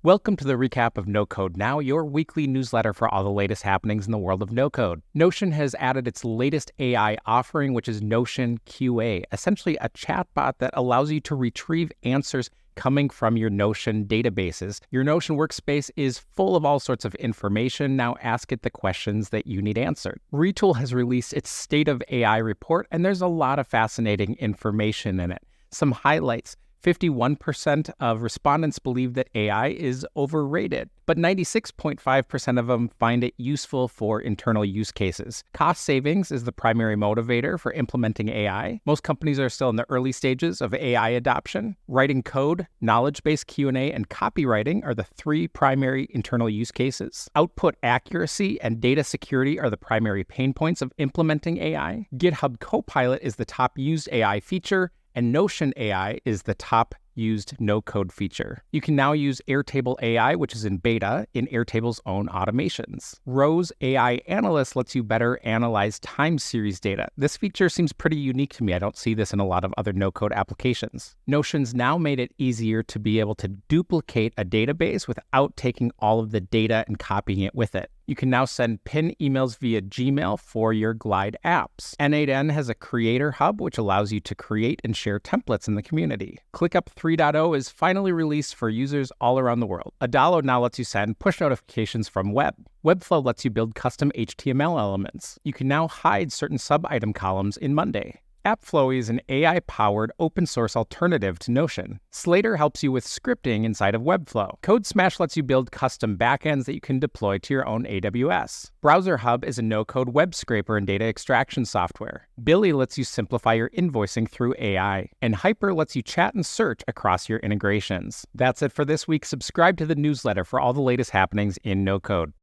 Welcome to the recap of No Code Now, your weekly newsletter for all the latest happenings in the world of no code. Notion has added its latest AI offering, which is Notion QA, essentially a chatbot that allows you to retrieve answers coming from your Notion databases. Your Notion workspace is full of all sorts of information. Now ask it the questions that you need answered. Retool has released its State of AI report, and there's a lot of fascinating information in it. Some highlights. 51% of respondents believe that AI is overrated, but 96.5% of them find it useful for internal use cases. Cost savings is the primary motivator for implementing AI. Most companies are still in the early stages of AI adoption. Writing code, knowledge-based Q&A, and copywriting are the three primary internal use cases. Output accuracy and data security are the primary pain points of implementing AI. GitHub Copilot is the top used AI feature, and Notion AI is the top used no-code feature. You can now use Airtable AI, which is in beta, in Airtable's own automations. Rose AI Analyst lets you better analyze time series data. This feature seems pretty unique to me. I don't see this in a lot of other no-code applications. Notion's now made it easier to be able to duplicate a database without taking all of the data and copying it with it. You can now send pin emails via Gmail for your Glide apps. N8N has a creator hub, which allows you to create and share templates in the community. ClickUp 3.0 is finally released for users all around the world. Adalo now lets you send push notifications from web. Webflow lets you build custom HTML elements. You can now hide certain sub-item columns in Monday. Appflowy is an AI-powered open-source alternative to Notion. Slater helps you with scripting inside of Webflow. Codesmash lets you build custom backends that you can deploy to your own AWS. Browser Hub is a no-code web scraper and data extraction software. Billy lets you simplify your invoicing through AI. And Hyper lets you chat and search across your integrations. That's it for this week. Subscribe to the newsletter for all the latest happenings in no code.